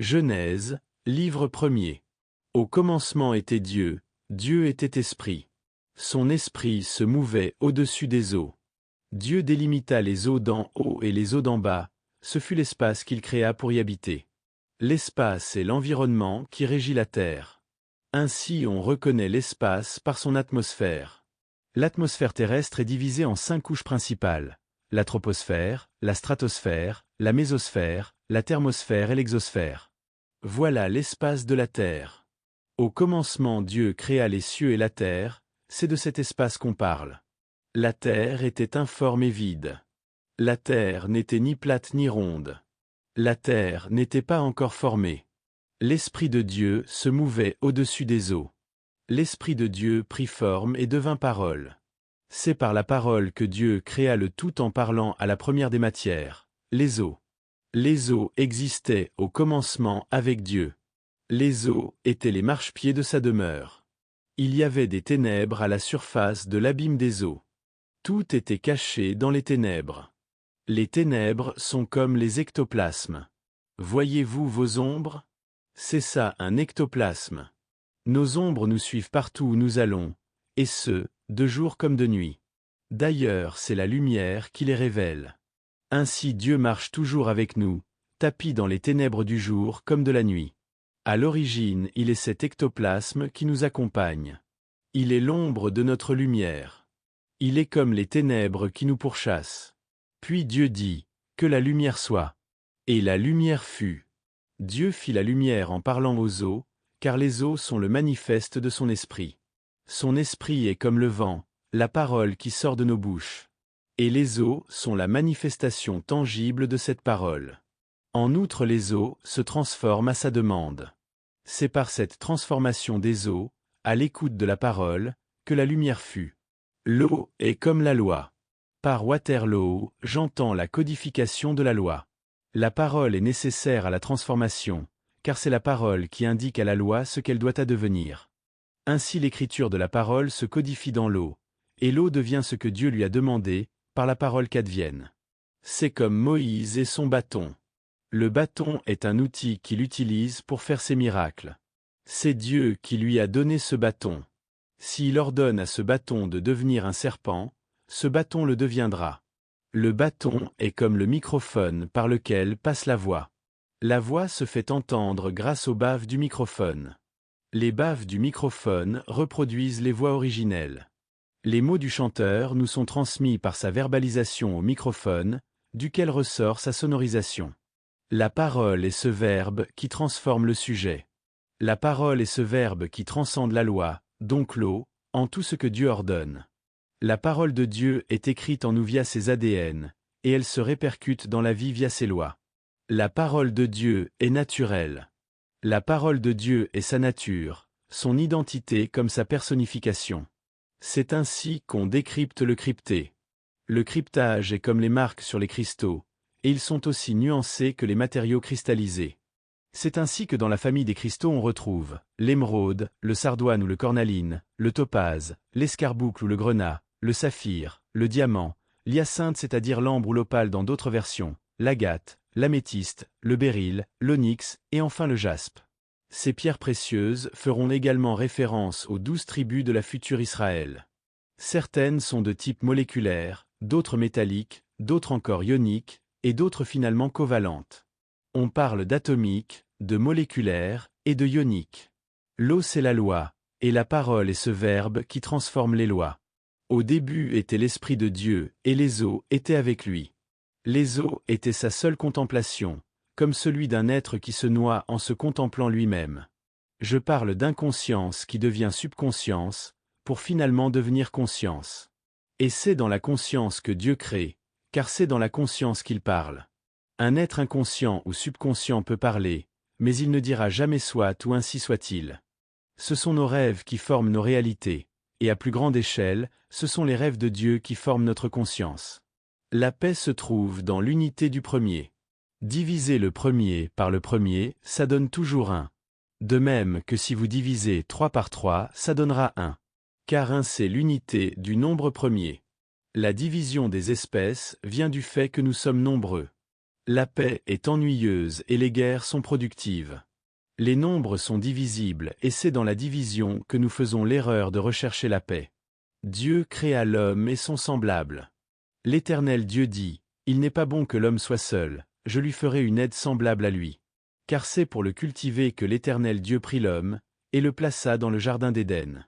Genèse, livre 1er. Au commencement était Dieu, Dieu était esprit. Son esprit se mouvait au-dessus des eaux. Dieu délimita les eaux d'en haut et les eaux d'en bas, ce fut l'espace qu'il créa pour y habiter. L'espace est l'environnement qui régit la Terre. Ainsi on reconnaît l'espace par son atmosphère. L'atmosphère terrestre est divisée en 5 couches principales: la troposphère, la stratosphère, la mésosphère, la thermosphère et l'exosphère. Voilà l'espace de la Terre. Au commencement Dieu créa les cieux et la terre, c'est de cet espace qu'on parle. La terre était informe et vide. La terre n'était ni plate ni ronde. La terre n'était pas encore formée. L'Esprit de Dieu se mouvait au-dessus des eaux. L'Esprit de Dieu prit forme et devint parole. C'est par la parole que Dieu créa le tout en parlant à la première des matières, les eaux. Les eaux existaient au commencement avec Dieu. Les eaux étaient les marchepieds de sa demeure. Il y avait des ténèbres à la surface de l'abîme des eaux. Tout était caché dans les ténèbres. Les ténèbres sont comme les ectoplasmes. Voyez-vous vos ombres? C'est ça un ectoplasme. Nos ombres nous suivent partout où nous allons, et ce, de jour comme de nuit. D'ailleurs, c'est la lumière qui les révèle. Ainsi Dieu marche toujours avec nous, tapi dans les ténèbres du jour comme de la nuit. À l'origine, il est cet ectoplasme qui nous accompagne. Il est l'ombre de notre lumière. Il est comme les ténèbres qui nous pourchassent. Puis Dieu dit, « Que la lumière soit. » Et la lumière fut. Dieu fit la lumière en parlant aux eaux, car les eaux sont le manifeste de son esprit. Son esprit est comme le vent, la parole qui sort de nos bouches. Et les eaux sont la manifestation tangible de cette parole. En outre, les eaux se transforment à sa demande. C'est par cette transformation des eaux, à l'écoute de la parole, que la lumière fut. L'eau est comme la loi. Par Waterloo, j'entends la codification de la loi. La parole est nécessaire à la transformation, car c'est la parole qui indique à la loi ce qu'elle doit addevenir. Ainsi l'écriture de la parole se codifie dans l'eau, et l'eau devient ce que Dieu lui a demandé, par la parole qu'advienne. C'est comme Moïse et son bâton. Le bâton est un outil qu'il utilise pour faire ses miracles. C'est Dieu qui lui a donné ce bâton. S'il ordonne à ce bâton de devenir un serpent, ce bâton le deviendra. Le bâton est comme le microphone par lequel passe la voix. La voix se fait entendre grâce aux baves du microphone. Les baves du microphone reproduisent les voix originelles. Les mots du chanteur nous sont transmis par sa verbalisation au microphone, duquel ressort sa sonorisation. La parole est ce verbe qui transforme le sujet. La parole est ce verbe qui transcende la loi, donc l'eau, en tout ce que Dieu ordonne. La parole de Dieu est écrite en nous via ses ADN, et elle se répercute dans la vie via ses lois. La parole de Dieu est naturelle. La parole de Dieu est sa nature, son identité comme sa personnification. C'est ainsi qu'on décrypte le crypté. Le cryptage est comme les marques sur les cristaux, et ils sont aussi nuancés que les matériaux cristallisés. C'est ainsi que dans la famille des cristaux on retrouve l'émeraude, le sardoine ou le cornaline, le topaze, l'escarboucle ou le grenat, le saphir, le diamant, l'hyacinthe c'est-à-dire l'ambre ou l'opale dans d'autres versions, l'agate, l'améthyste, le béryl, l'onyx et enfin le jaspe. Ces pierres précieuses feront également référence aux 12 tribus de la future Israël. Certaines sont de type moléculaire, d'autres métalliques, d'autres encore ioniques, et d'autres finalement covalentes. On parle d'atomique, de moléculaire et de ionique. L'eau c'est la loi, et la parole est ce verbe qui transforme les lois. Au début était l'Esprit de Dieu, et les eaux étaient avec lui. Les eaux étaient sa seule contemplation, comme celui d'un être qui se noie en se contemplant lui-même. Je parle d'inconscience qui devient subconscience, pour finalement devenir conscience. Et c'est dans la conscience que Dieu crée, car c'est dans la conscience qu'il parle. Un être inconscient ou subconscient peut parler, mais il ne dira jamais soit ou ainsi soit-il. Ce sont nos rêves qui forment nos réalités, et à plus grande échelle, ce sont les rêves de Dieu qui forment notre conscience. La paix se trouve dans l'unité du premier. Diviser le premier par le premier, ça donne toujours 1. De même que si vous divisez 3 par 3, ça donnera 1. Car 1 c'est l'unité du nombre premier. La division des espèces vient du fait que nous sommes nombreux. La paix est ennuyeuse et les guerres sont productives. Les nombres sont divisibles et c'est dans la division que nous faisons l'erreur de rechercher la paix. Dieu créa l'homme et son semblable. L'Éternel Dieu dit, « Il n'est pas bon que l'homme soit seul, je lui ferai une aide semblable à lui. » Car c'est pour le cultiver que l'Éternel Dieu prit l'homme, et le plaça dans le jardin d'Éden.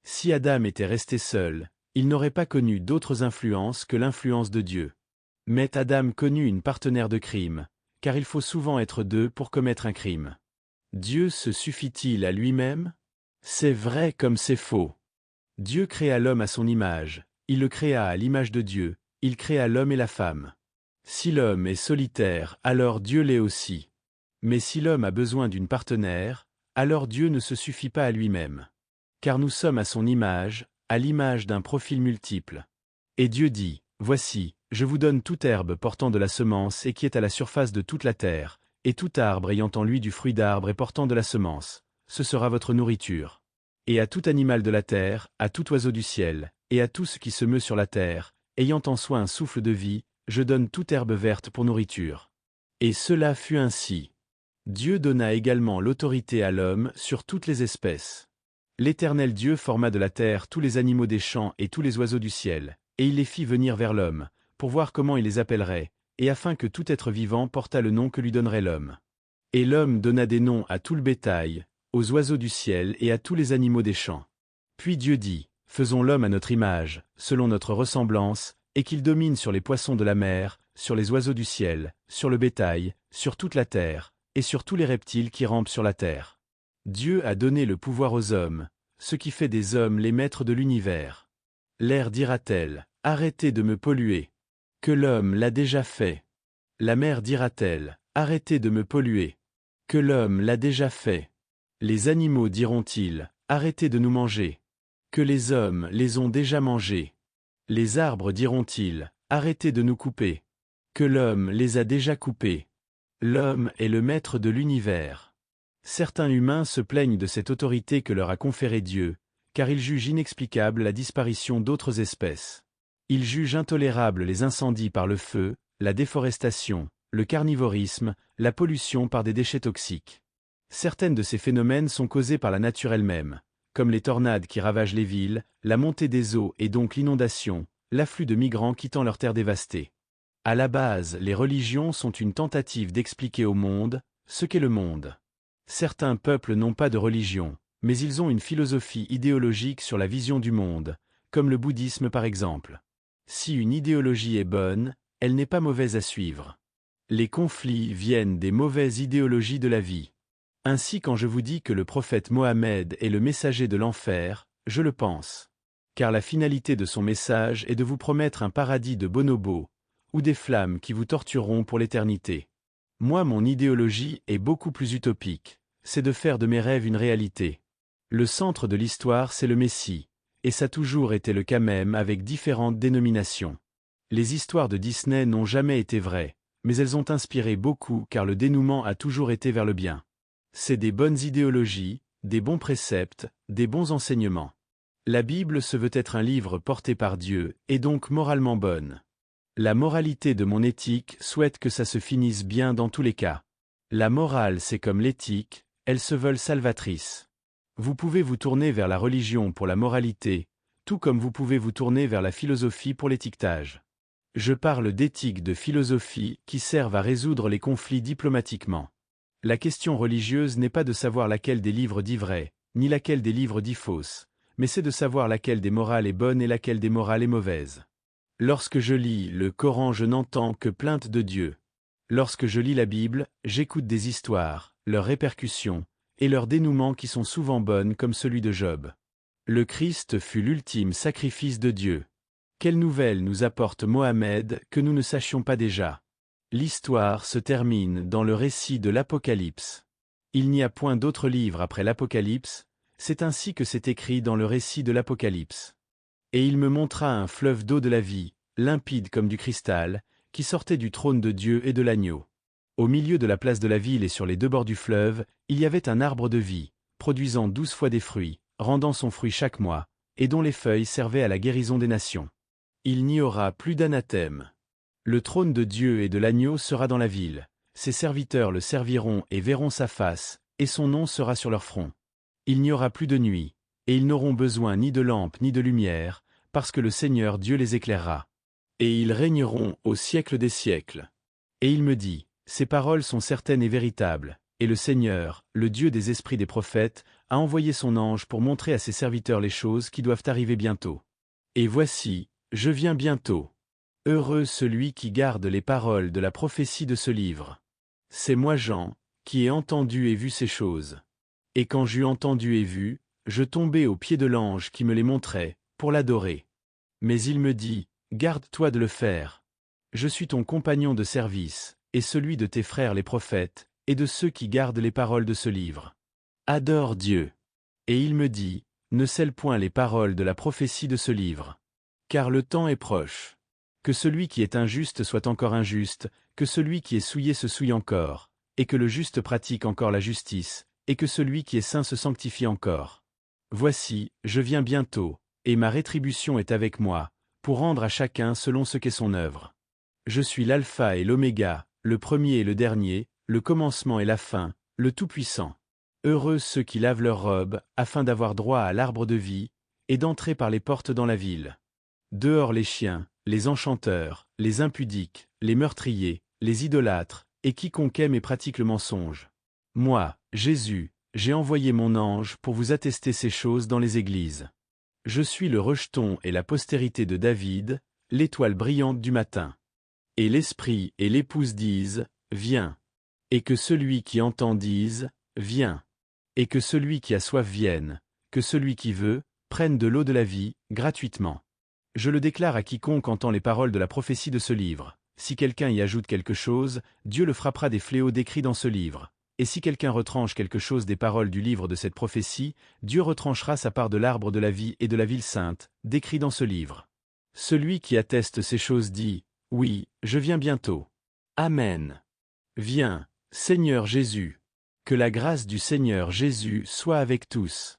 Si Adam était resté seul, il n'aurait pas connu d'autres influences que l'influence de Dieu. Mais Adam connut une partenaire de crime, car il faut souvent être deux pour commettre un crime. Dieu se suffit-il à lui-même? C'est vrai comme c'est faux. Dieu créa l'homme à son image, il le créa à l'image de Dieu, il créa l'homme et la femme. Si l'homme est solitaire, alors Dieu l'est aussi. Mais si l'homme a besoin d'une partenaire, alors Dieu ne se suffit pas à lui-même. Car nous sommes à son image, à l'image d'un profil multiple. Et Dieu dit, « Voici, je vous donne toute herbe portant de la semence et qui est à la surface de toute la terre, et tout arbre ayant en lui du fruit d'arbre et portant de la semence, ce sera votre nourriture. Et à tout animal de la terre, à tout oiseau du ciel, et à tout ce qui se meut sur la terre, ayant en soi un souffle de vie, je donne toute herbe verte pour nourriture. » Et cela fut ainsi. Dieu donna également l'autorité à l'homme sur toutes les espèces. L'Éternel Dieu forma de la terre tous les animaux des champs et tous les oiseaux du ciel, et il les fit venir vers l'homme, pour voir comment il les appellerait, et afin que tout être vivant portât le nom que lui donnerait l'homme. Et l'homme donna des noms à tout le bétail, aux oiseaux du ciel et à tous les animaux des champs. Puis Dieu dit, « Faisons l'homme à notre image, selon notre ressemblance, et qu'il domine sur les poissons de la mer, sur les oiseaux du ciel, sur le bétail, sur toute la terre, et sur tous les reptiles qui rampent sur la terre. » Dieu a donné le pouvoir aux hommes, ce qui fait des hommes les maîtres de l'univers. L'air dira-t-elle, « Arrêtez de me polluer. » Que l'homme l'a déjà fait. La mer dira-t-elle, « Arrêtez de me polluer. » Que l'homme l'a déjà fait. Les animaux diront-ils, « Arrêtez de nous manger. » Que les hommes les ont déjà mangés. Les arbres diront-ils, « Arrêtez de nous couper. » Que l'homme les a déjà coupés. L'homme est le maître de l'univers. Certains humains se plaignent de cette autorité que leur a conférée Dieu, car ils jugent inexplicable la disparition d'autres espèces. Ils jugent intolérables les incendies par le feu, la déforestation, le carnivorisme, la pollution par des déchets toxiques. Certaines de ces phénomènes sont causés par la nature elle-même, comme les tornades qui ravagent les villes, la montée des eaux et donc l'inondation, l'afflux de migrants quittant leurs terres dévastées. À la base, les religions sont une tentative d'expliquer au monde ce qu'est le monde. Certains peuples n'ont pas de religion, mais ils ont une philosophie idéologique sur la vision du monde, comme le bouddhisme par exemple. Si une idéologie est bonne, elle n'est pas mauvaise à suivre. Les conflits viennent des mauvaises idéologies de la vie. Ainsi quand je vous dis que le prophète Mohammed est le messager de l'enfer, je le pense. Car la finalité de son message est de vous promettre un paradis de bonobos, ou des flammes qui vous tortureront pour l'éternité. Moi mon idéologie est beaucoup plus utopique, c'est de faire de mes rêves une réalité. Le centre de l'histoire c'est le Messie, et ça a toujours été le cas même avec différentes dénominations. Les histoires de Disney n'ont jamais été vraies, mais elles ont inspiré beaucoup car le dénouement a toujours été vers le bien. C'est des bonnes idéologies, des bons préceptes, des bons enseignements. La Bible se veut être un livre porté par Dieu, et donc moralement bonne. La moralité de mon éthique souhaite que ça se finisse bien dans tous les cas. La morale c'est comme l'éthique, elles se veulent salvatrices. Vous pouvez vous tourner vers la religion pour la moralité, tout comme vous pouvez vous tourner vers la philosophie pour l'étiquetage. Je parle d'éthique de philosophie qui servent à résoudre les conflits diplomatiquement. La question religieuse n'est pas de savoir laquelle des livres dit vrai, ni laquelle des livres dit fausse, mais c'est de savoir laquelle des morales est bonne et laquelle des morales est mauvaise. Lorsque je lis le Coran, je n'entends que plainte de Dieu. Lorsque je lis la Bible, j'écoute des histoires, leurs répercussions, et leurs dénouements qui sont souvent bonnes comme celui de Job. Le Christ fut l'ultime sacrifice de Dieu. Quelle nouvelle nous apporte Mohammed que nous ne sachions pas déjà? L'histoire se termine dans le récit de l'Apocalypse. Il n'y a point d'autre livre après l'Apocalypse, c'est ainsi que c'est écrit dans le récit de l'Apocalypse. Et il me montra un fleuve d'eau de la vie, limpide comme du cristal, qui sortait du trône de Dieu et de l'agneau. Au milieu de la place de la ville et sur les deux bords du fleuve, il y avait un arbre de vie, produisant 12 fois des fruits, rendant son fruit chaque mois, et dont les feuilles servaient à la guérison des nations. Il n'y aura plus d'anathème. Le trône de Dieu et de l'agneau sera dans la ville. Ses serviteurs le serviront et verront sa face, et son nom sera sur leur front. Il n'y aura plus de nuit, et ils n'auront besoin ni de lampe ni de lumière, parce que le Seigneur Dieu les éclairera. Et ils régneront au siècle des siècles. Et il me dit, ces paroles sont certaines et véritables, et le Seigneur, le Dieu des esprits des prophètes, a envoyé son ange pour montrer à ses serviteurs les choses qui doivent arriver bientôt. Et voici, je viens bientôt. Heureux celui qui garde les paroles de la prophétie de ce livre. C'est moi Jean, qui ai entendu et vu ces choses. Et quand j'eus entendu et vu, je tombai aux pieds de l'ange qui me les montrait, pour l'adorer. Mais il me dit, garde-toi de le faire. Je suis ton compagnon de service, et celui de tes frères les prophètes, et de ceux qui gardent les paroles de ce livre. Adore Dieu. Et il me dit, ne scelle point les paroles de la prophétie de ce livre. Car le temps est proche. Que celui qui est injuste soit encore injuste, que celui qui est souillé se souille encore, et que le juste pratique encore la justice, et que celui qui est saint se sanctifie encore. Voici, je viens bientôt, et ma rétribution est avec moi, pour rendre à chacun selon ce qu'est son œuvre. Je suis l'alpha et l'oméga, le premier et le dernier, le commencement et la fin, le Tout-Puissant. Heureux ceux qui lavent leurs robes, afin d'avoir droit à l'arbre de vie, et d'entrer par les portes dans la ville. Dehors les chiens, les enchanteurs, les impudiques, les meurtriers, les idolâtres, et quiconque aime et pratique le mensonge. Moi, Jésus, j'ai envoyé mon ange pour vous attester ces choses dans les églises. Je suis le rejeton et la postérité de David, l'étoile brillante du matin. Et l'Esprit et l'Épouse disent, viens. Et que celui qui entend dise, viens. Et que celui qui a soif vienne, que celui qui veut, prenne de l'eau de la vie, gratuitement. Je le déclare à quiconque entend les paroles de la prophétie de ce livre. Si quelqu'un y ajoute quelque chose, Dieu le frappera des fléaux décrits dans ce livre. Et si quelqu'un retranche quelque chose des paroles du livre de cette prophétie, Dieu retranchera sa part de l'arbre de la vie et de la ville sainte, décrit dans ce livre. Celui qui atteste ces choses dit, oui, je viens bientôt. Amen. Viens, Seigneur Jésus. Que la grâce du Seigneur Jésus soit avec tous.